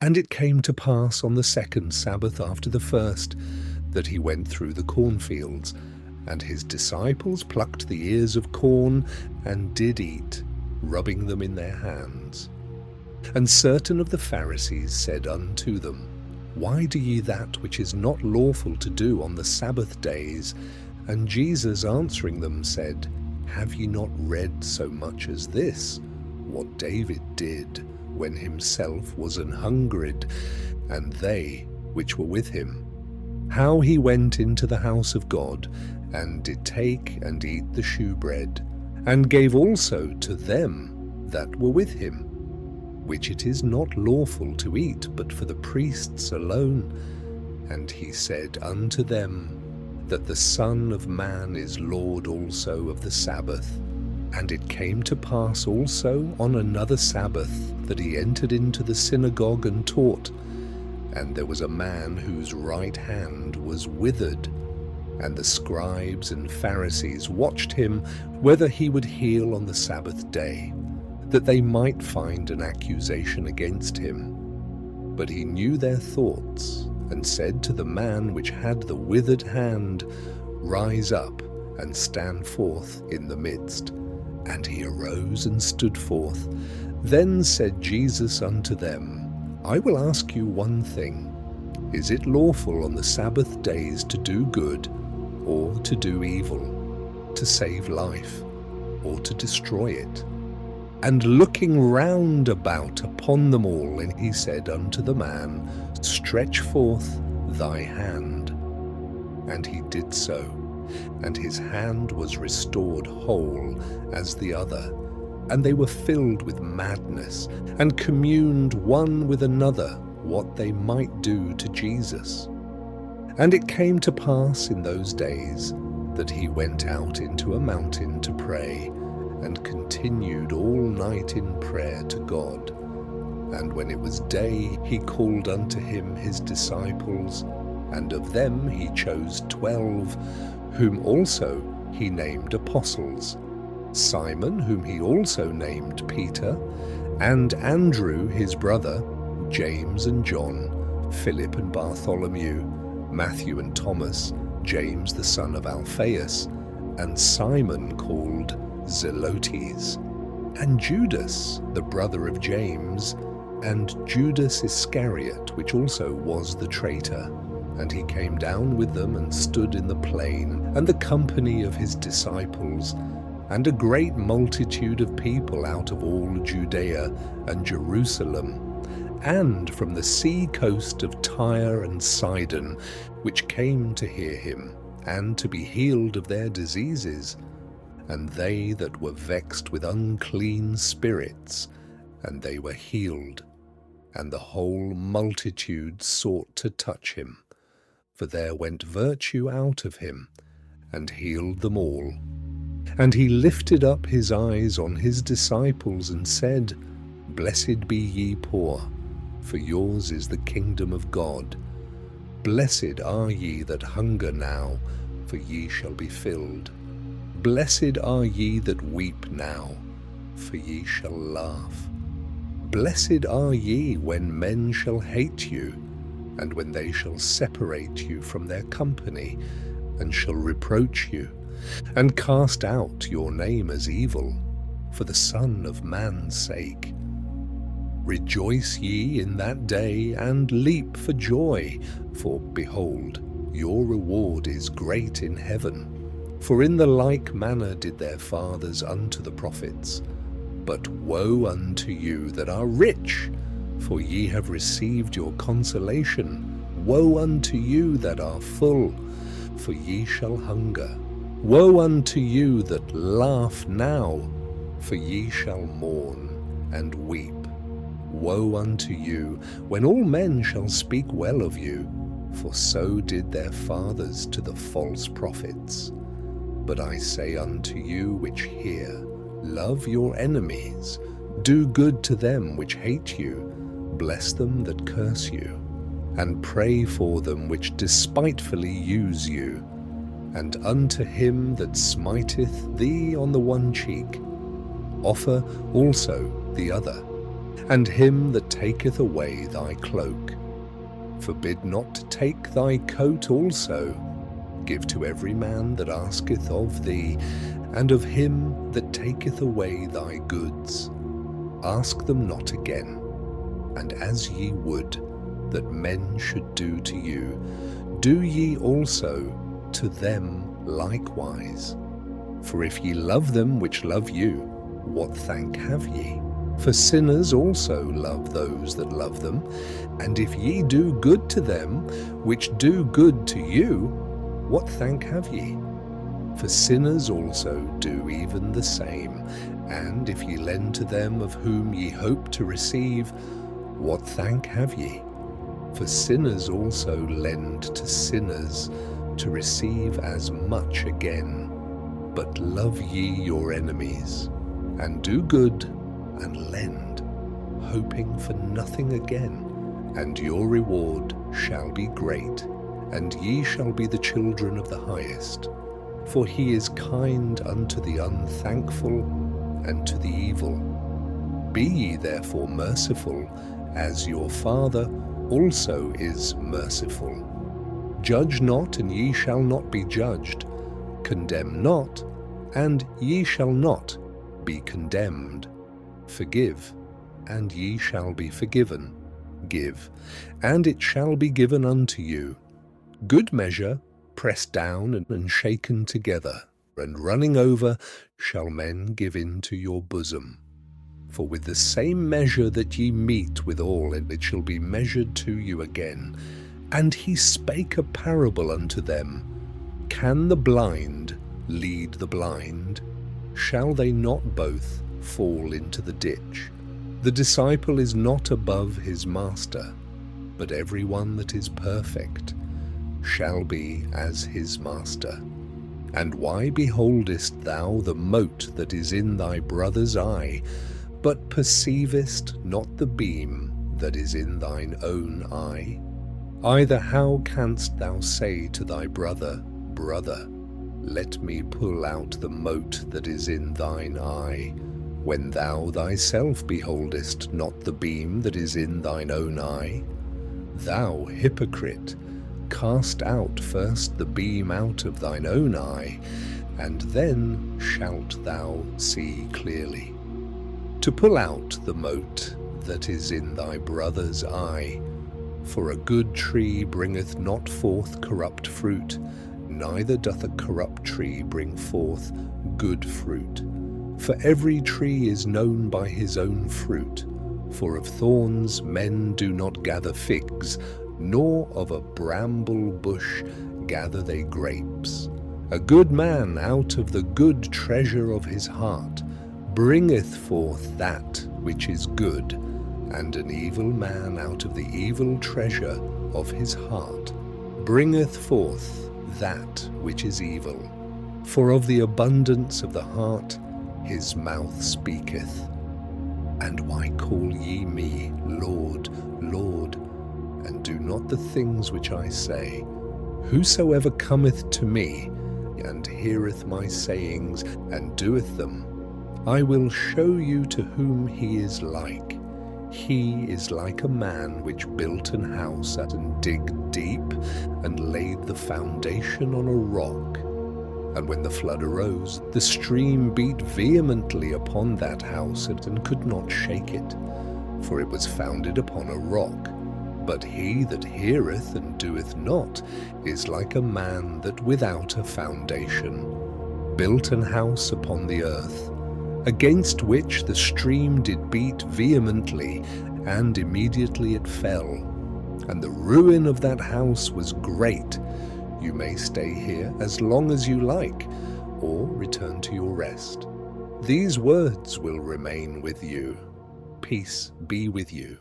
And it came to pass on the second Sabbath after the first, that he went through the cornfields, and his disciples plucked the ears of corn, and did eat, rubbing them in their hands. And certain of the Pharisees said unto them, Why do ye that which is not lawful to do on the Sabbath days? And Jesus answering them said, Have ye not read so much as this, what David did, when himself was an hungered, and they which were with him, how he went into the house of God, and did take and eat the shewbread, and gave also to them that were with him, which it is not lawful to eat but for the priests alone. And he said unto them, that the Son of Man is Lord also of the Sabbath. And it came to pass also on another Sabbath that he entered into the synagogue and taught. And there was a man whose right hand was withered. And the scribes and Pharisees watched him whether he would heal on the Sabbath day, that they might find an accusation against him. But he knew their thoughts, and said to the man which had the withered hand, Rise up, and stand forth in the midst. And he arose and stood forth. Then said Jesus unto them, I will ask you one thing. Is it lawful on the Sabbath days to do good, or to do evil, to save life, or to destroy it? And looking round about upon them all, and he said unto the man, Stretch forth thy hand. And he did so, and his hand was restored whole as the other. And they were filled with madness, and communed one with another what they might do to Jesus. And it came to pass in those days that he went out into a mountain to pray, and continued all night in prayer to God. And when it was day, he called unto him his disciples, and of them he chose 12, whom also he named apostles, Simon, whom he also named Peter, and Andrew his brother, James and John, Philip and Bartholomew, Matthew and Thomas, James the son of Alphaeus, and Simon called Zelotes, and Judas the brother of James, and Judas Iscariot, which also was the traitor. And he came down with them, and stood in the plain, and the company of his disciples, and a great multitude of people out of all Judea and Jerusalem, and from the sea coast of Tyre and Sidon, which came to hear him, and to be healed of their diseases. And they that were vexed with unclean spirits, and they were healed. And the whole multitude sought to touch him, for there went virtue out of him, and healed them all. And he lifted up his eyes on his disciples, and said, Blessed be ye poor, for yours is the kingdom of God. Blessed are ye that hunger now, for ye shall be filled. Blessed are ye that weep now, for ye shall laugh. Blessed are ye when men shall hate you, and when they shall separate you from their company, and shall reproach you, and cast out your name as evil, for the Son of Man's sake. Rejoice ye in that day, and leap for joy, for behold, your reward is great in heaven. For in the like manner did their fathers unto the prophets. But woe unto you that are rich, for ye have received your consolation. Woe unto you that are full, for ye shall hunger. Woe unto you that laugh now, for ye shall mourn and weep. Woe unto you when all men shall speak well of you, for so did their fathers to the false prophets. But I say unto you which hear, love your enemies, do good to them which hate you, bless them that curse you, and pray for them which despitefully use you. And unto him that smiteth thee on the one cheek, offer also the other. and him that taketh away thy cloak. Forbid not to take thy coat also. Give to every man that asketh of thee, and of him that taketh away thy goods. Ask them not again. And as ye would that men should do to you, do ye also to them likewise. For if ye love them which love you, what thank have ye? For sinners also love those that love them. And if ye do good to them which do good to you, what thank have ye? For sinners also do even the same. And if ye lend to them of whom ye hope to receive, what thank have ye? For sinners also lend to sinners to receive as much again. But love ye your enemies, and do good, and lend, hoping for nothing again, and your reward shall be great, and ye shall be the children of the highest. For he is kind unto the unthankful and to the evil. Be ye therefore merciful, as your Father also is merciful. Judge not, and ye shall not be judged. Condemn not, and ye shall not be condemned. Forgive, and ye shall be forgiven. Give, and it shall be given unto you. Good measure, pressed down and shaken together, and running over, shall men give into your bosom. For with the same measure that ye mete withal, it shall be measured to you again. And he spake a parable unto them. Can the blind lead the blind? Shall they not both fall into the ditch? The disciple is not above his master, but every one that is perfect shall be as his master. And why beholdest thou the mote that is in thy brother's eye, but perceivest not the beam that is in thine own eye? Either how canst thou say to thy brother, Brother, let me pull out the mote that is in thine eye, when thou thyself beholdest not the beam that is in thine own eye? Thou hypocrite, cast out first the beam out of thine own eye, and then shalt thou see clearly. To pull out the mote that is in thy brother's eye. For a good tree bringeth not forth corrupt fruit, neither doth a corrupt tree bring forth good fruit. For every tree is known by his own fruit. For of thorns men do not gather figs, nor of a bramble bush gather they grapes. A good man out of the good treasure of his heart bringeth forth that which is good, and an evil man out of the evil treasure of his heart bringeth forth that which is evil. For of the abundance of the heart his mouth speaketh. And why call ye me Lord, Lord, and do not the things which I say? Whosoever cometh to me, and heareth my sayings, and doeth them, I will show you to whom he is like. He is like a man which built an house and digged deep, and laid the foundation on a rock. And when the flood arose, the stream beat vehemently upon that house, and could not shake it, for it was founded upon a rock. But he that heareth and doeth not is like a man that without a foundation built an house upon the earth, against which the stream did beat vehemently, and immediately it fell. And the ruin of that house was great. You may stay here as long as you like, or return to your rest. These words will remain with you. Peace be with you.